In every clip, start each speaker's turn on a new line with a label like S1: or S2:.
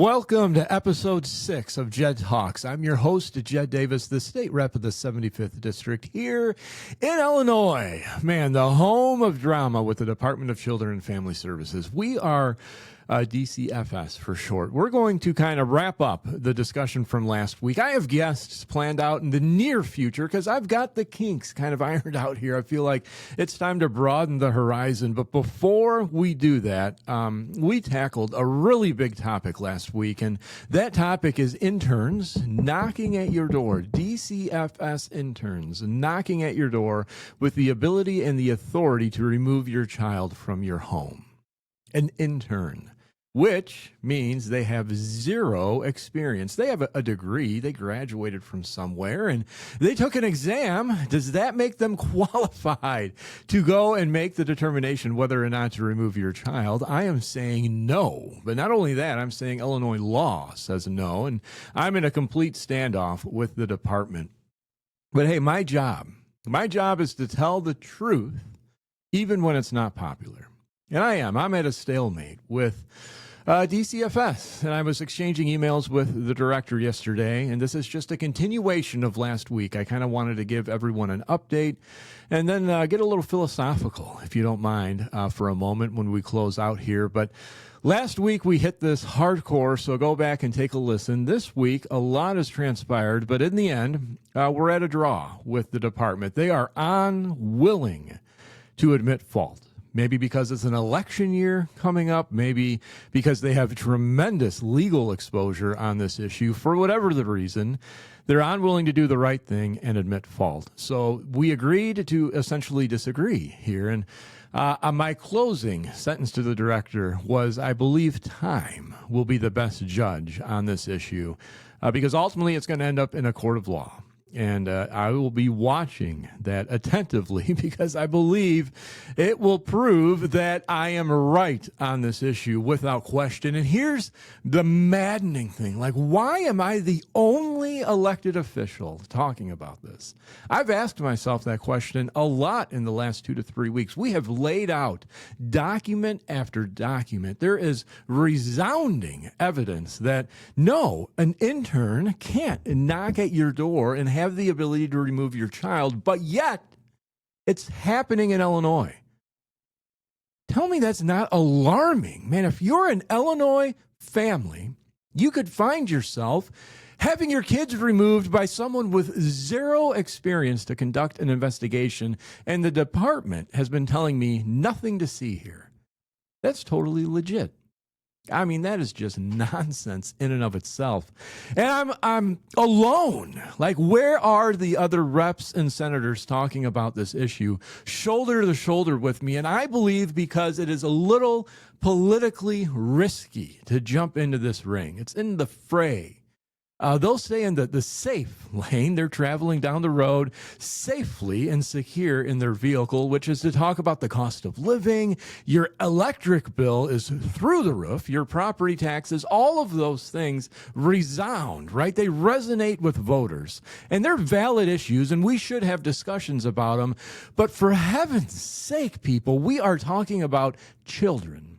S1: Welcome to episode 6 of Jed Talks. I'm your host, Jed Davis, the state rep of the 75th District here in Illinois. Man, the home of drama with the Department of Children and Family Services. We are DCFS for short. We're going to kind of wrap up the discussion from last week. I have guests planned out in the near future because I've got the kinks kind of ironed out here. I feel like it's time to broaden the horizon. But before we do that, we tackled a really big topic last week, and that topic is interns knocking at your door. DCFS interns knocking at your door with the ability and the authority to remove your child from your home. An intern, which means they have zero experience. They have a degree. They graduated from somewhere and they took an exam. Does that make them qualified to go and make the determination whether or not to remove your child? I am saying no. But not only that, I'm saying Illinois law says no. And I'm in a complete standoff with the department. But hey, my job is to tell the truth, even when it's not popular. And I'm at a stalemate with DCFS, and I was exchanging emails with the director yesterday, and this is just a continuation of last week. I kind of wanted to give everyone an update and then get a little philosophical, if you don't mind, for a moment when we close out here. But last week we hit this hardcore, so go back and take a listen. This week a lot has transpired, but in the end, we're at a draw with the department. They are unwilling to admit fault. Maybe because it's an election year coming up, maybe because they have tremendous legal exposure on this issue. For whatever the reason, they're unwilling to do the right thing and admit fault. So we agreed to essentially disagree here. And my closing sentence to the director was, I believe time will be the best judge on this issue because ultimately it's going to end up in a court of law. And I will be watching that attentively because I believe it will prove that I am right on this issue without question. And here's the maddening thing. Like, why am I the only elected official talking about this? I've asked myself that question a lot in the last 2 to 3 weeks. We have laid out document after document. There is resounding evidence that no, an intern can't knock at your door and have the ability to remove your child, but yet it's happening in Illinois. Tell me that's not alarming. Man, if you're an Illinois family, you could find yourself having your kids removed by someone with zero experience to conduct an investigation, and the department has been telling me nothing to see here. That's totally legit. I mean, that is just nonsense in and of itself. And I'm alone. Like, where are the other reps and senators talking about this issue shoulder to shoulder with me? And I believe because it is a little politically risky to jump into this ring. It's in the fray. They'll stay in the safe lane. They're traveling down the road safely and secure in their vehicle, which is to talk about the cost of living. Your electric bill is through the roof. Your property taxes, all of those things resound, right? They resonate with voters. And they're valid issues, and we should have discussions about them. But for heaven's sake, people, we are talking about children.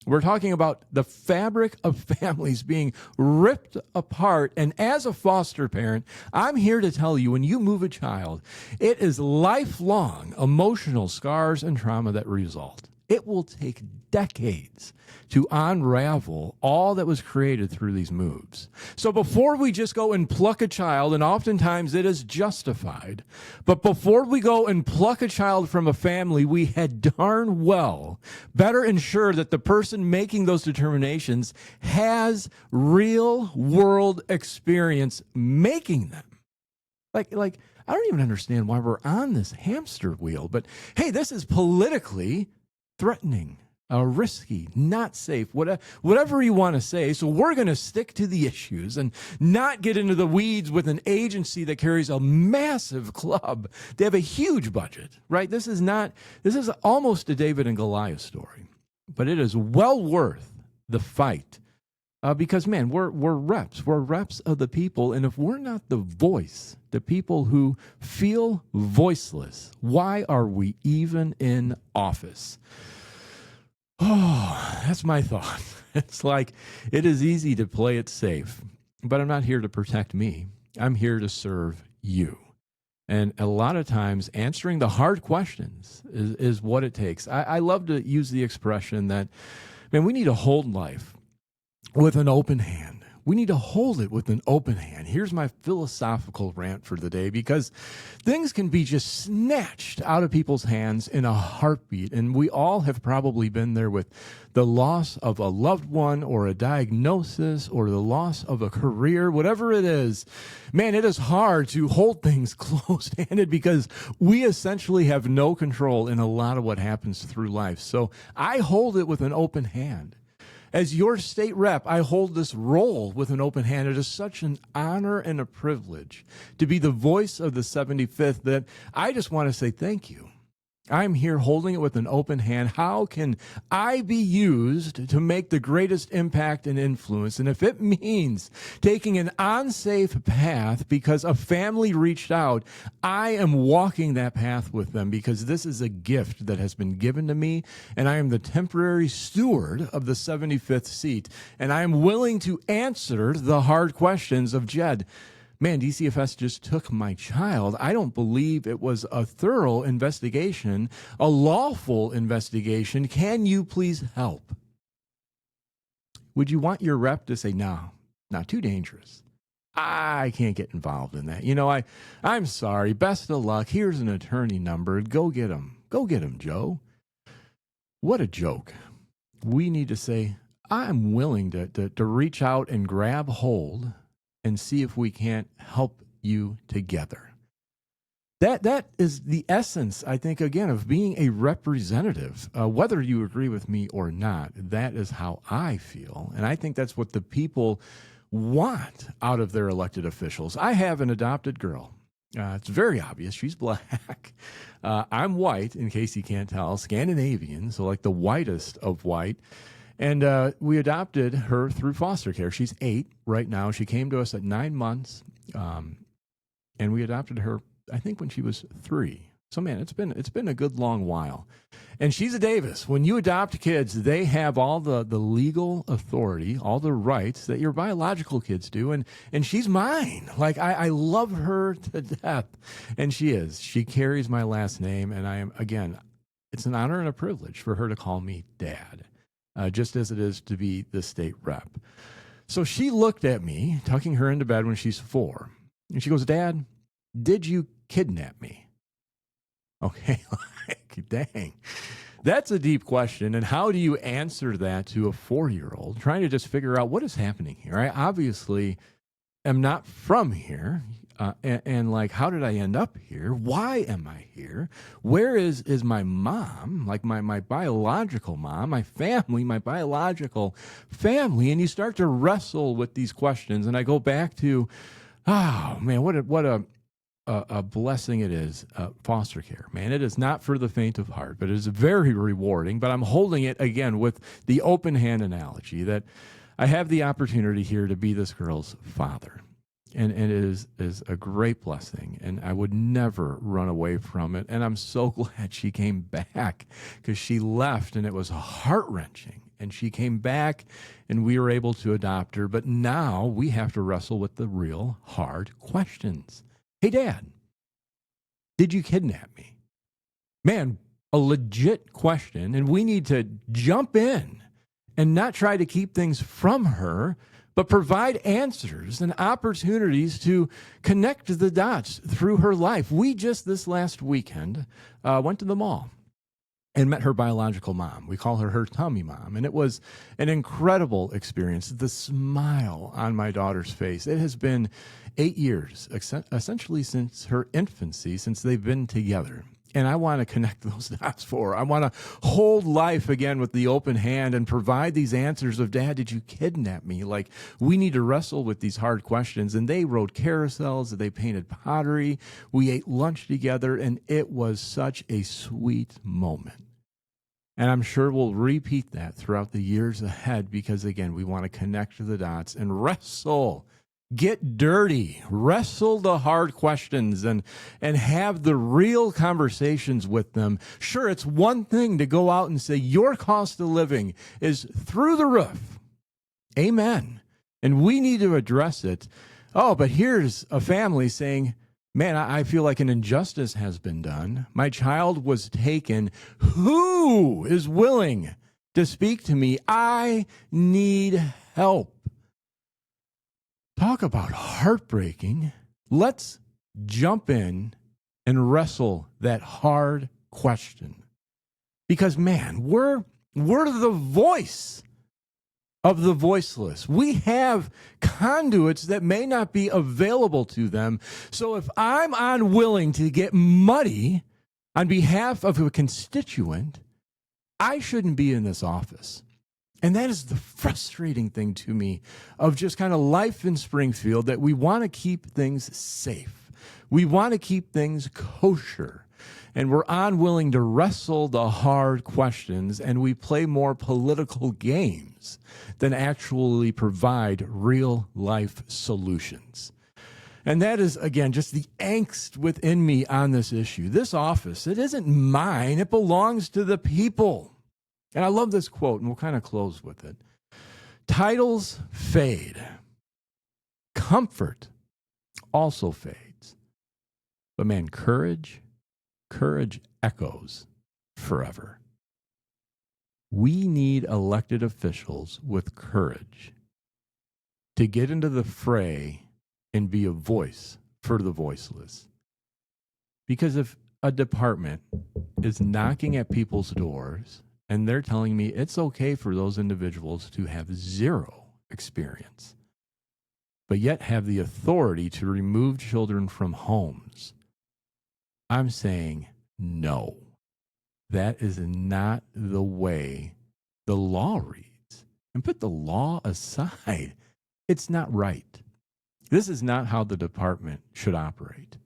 S1: We're talking about the fabric of families being ripped apart. And as a foster parent, I'm here to tell you, when you move a child, it is lifelong emotional scars and trauma that result. It will take decades to unravel all that was created through these moves. So before we just go and pluck a child, and oftentimes it is justified, but before we go and pluck a child from a family, we had darn well better ensure that the person making those determinations has real world experience making them. Like I don't even understand why we're on this hamster wheel, but hey, this is politically threatening, risky, not safe, whatever you want to say. So we're going to stick to the issues and not get into the weeds with an agency that carries a massive club. They have a huge budget, right? This is almost a David and Goliath story, but it is well worth the fight. Because, man, we're reps. We're reps of the people. And if we're not the voice, the people who feel voiceless, why are we even in office? Oh, that's my thought. It's like it is easy to play it safe, but I'm not here to protect me. I'm here to serve you. And a lot of times, answering the hard questions is what it takes. I love to use the expression that, man, we need to hold life with an open hand. We need to hold it with an open hand. Here's my philosophical rant for the day, because things can be just snatched out of people's hands in a heartbeat. And we all have probably been there with the loss of a loved one or a diagnosis or the loss of a career, whatever it is. Man, it is hard to hold things closed-handed because we essentially have no control in a lot of what happens through life. So I hold it with an open hand. As your state rep, I hold this role with an open hand. It is such an honor and a privilege to be the voice of the 75th that I just want to say thank you. I'm here holding it with an open hand. How can I be used to make the greatest impact and influence? And if it means taking an unsafe path because a family reached out, I am walking that path with them because this is a gift that has been given to me, and I am the temporary steward of the 75th seat, and I am willing to answer the hard questions of Jed. Man, DCFS just took my child. I don't believe it was a thorough investigation, a lawful investigation. Can you please help? Would you want your rep to say, no, not too dangerous? I can't get involved in that. You know, I'm sorry. Best of luck. Here's an attorney number. Go get him. Go get him, Joe. What a joke. We need to say, I'm willing to reach out and grab hold and see if we can't help you together. That is the essence, I think, again, of being a representative. Whether you agree with me or not, that is how I feel. And I think that's what the people want out of their elected officials. I have an adopted girl. It's very obvious. She's black. I'm white, in case you can't tell, Scandinavian, so like the whitest of white. And we adopted her through foster care. She's 8 right now. She came to us at 9 months, and we adopted her, I think, when she was 3. So, man, it's been a good long while. And she's a Davis. When you adopt kids, they have all the legal authority, all the rights that your biological kids do. And she's mine. Like, I love her to death. And she is. She carries my last name. And I am, again, it's an honor and a privilege for her to call me Dad. Just as it is to be the state rep. So she looked at me, tucking her into bed when she's 4. And she goes, Dad, did you kidnap me? Okay, like, dang. That's a deep question. And how do you answer that to a 4-year-old trying to just figure out what is happening here? I obviously am not from here. And like, how did I end up here? Why am I here? Where is my mom, like my biological mom, my family, my biological family? And you start to wrestle with these questions. And I go back to, oh man, what a blessing it is, foster care. Man, it is not for the faint of heart, but it is very rewarding. But I'm holding it again with the open hand analogy that I have the opportunity here to be this girl's father. And it is a great blessing, and I would never run away from it. And I'm so glad she came back, because she left, and it was heart-wrenching. And she came back, and we were able to adopt her. But now we have to wrestle with the real hard questions. Hey, Dad, did you kidnap me? Man, a legit question, and we need to jump in and not try to keep things from her, but provide answers and opportunities to connect the dots through her life. We just this last weekend went to the mall and met her biological mom. We call her tummy mom. And it was an incredible experience. The smile on my daughter's face. It has been 8 years, essentially since her infancy, since they've been together. And I want to connect those dots for her. I want to hold life again with the open hand and provide these answers of, Dad, did you kidnap me? Like, we need to wrestle with these hard questions. And they rode carousels, they painted pottery, we ate lunch together, and it was such a sweet moment. And I'm sure we'll repeat that throughout the years ahead because, again, we want to connect the dots and wrestle, Get dirty, wrestle the hard questions, and have the real conversations with them. Sure, it's one thing to go out and say your cost of living is through the roof. Amen. And we need to address it. Oh, but here's a family saying, man, I feel like an injustice has been done. My child was taken. Who is willing to speak to me? I need help. Talk about heartbreaking. Let's jump in and wrestle that hard question. Because, man, we're the voice of the voiceless. We have conduits that may not be available to them. So if I'm unwilling to get muddy on behalf of a constituent, I shouldn't be in this office. And that is the frustrating thing to me of just kind of life in Springfield, that we want to keep things safe. We want to keep things kosher. And we're unwilling to wrestle the hard questions, and we play more political games than actually provide real life solutions. And that is, again, just the angst within me on this issue. This office, it isn't mine. It belongs to the people. And I love this quote, and we'll kind of close with it. Titles fade. Comfort also fades. But man, courage echoes forever. We need elected officials with courage to get into the fray and be a voice for the voiceless. Because if a department is knocking at people's doors and they're telling me it's okay for those individuals to have zero experience, but yet have the authority to remove children from homes, I'm saying no. That is not the way the law reads. And put the law aside. It's not right. This is not how the department should operate.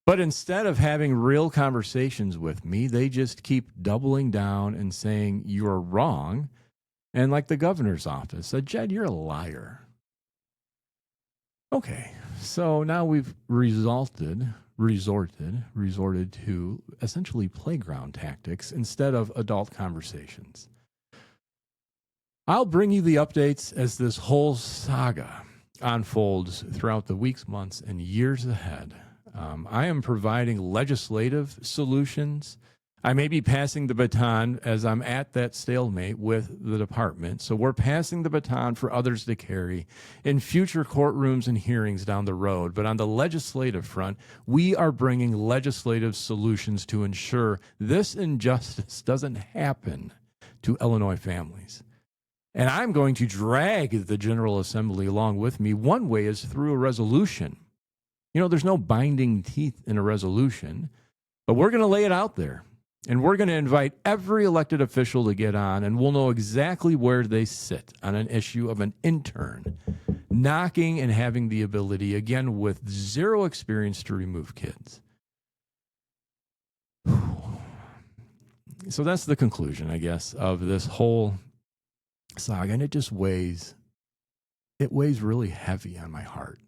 S1: But instead of having real conversations with me, they just keep doubling down and saying, you're wrong. And like the governor's office said, Jed, you're a liar. Okay, so now we've resorted to essentially playground tactics instead of adult conversations. I'll bring you the updates as this whole saga unfolds throughout the weeks, months, and years ahead. I am providing legislative solutions. I may be passing the baton as I'm at that stalemate with the department. So we're passing the baton for others to carry in future courtrooms and hearings down the road. But on the legislative front, we are bringing legislative solutions to ensure this injustice doesn't happen to Illinois families. And I'm going to drag the General Assembly along with me. One way is through a resolution. You know, there's no binding teeth in a resolution, but we're going to lay it out there. And we're going to invite every elected official to get on, and we'll know exactly where they sit on an issue of an intern knocking and having the ability, again, with zero experience to remove kids. So that's the conclusion, I guess, of this whole saga. And it just weighs really heavy on my heart.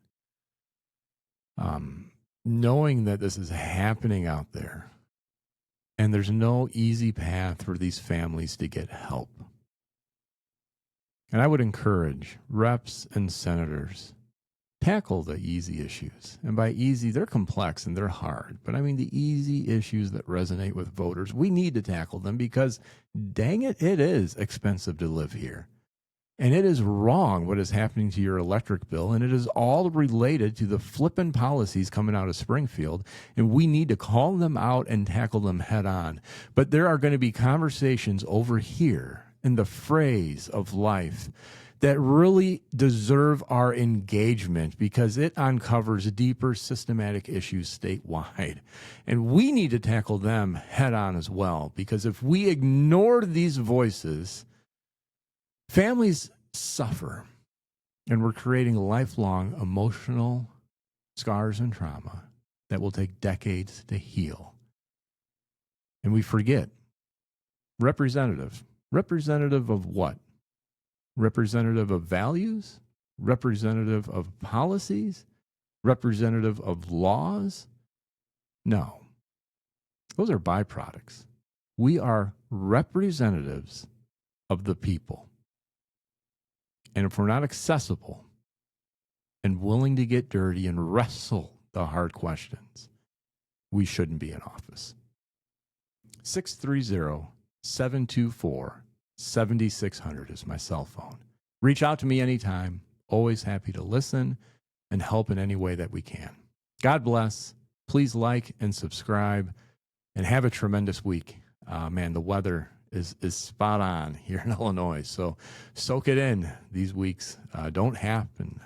S1: Knowing that this is happening out there, and there's no easy path for these families to get help. And I would encourage reps and senators, tackle the easy issues. And by easy, they're complex and they're hard. But I mean the easy issues that resonate with voters, we need to tackle them because, dang it, it is expensive to live here. And it is wrong what is happening to your electric bill, and it is all related to the flippin' policies coming out of Springfield, and we need to call them out and tackle them head on. But there are going to be conversations over here in the phrase of life that really deserve our engagement because it uncovers deeper systematic issues statewide. And we need to tackle them head on as well, because if we ignore these voices, families suffer, and we're creating lifelong emotional scars and trauma that will take decades to heal. And we forget representative of what? Representative of values? representative of policies, representative of laws. No, those are byproducts. We are representatives of the people. And if we're not accessible and willing to get dirty and wrestle the hard questions, we shouldn't be in office. 630-724-7600 is my cell phone. Reach out to me anytime. Always happy to listen and help in any way that we can. God bless. Please like and subscribe and have a tremendous week. Man, the weather is spot on here in Illinois. So soak it in. These weeks don't happen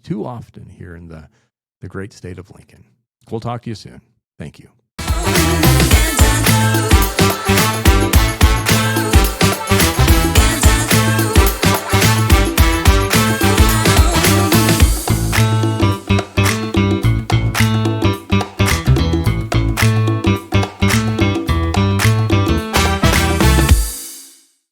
S1: too often here in the great state of Lincoln. We'll talk to you soon. Thank you.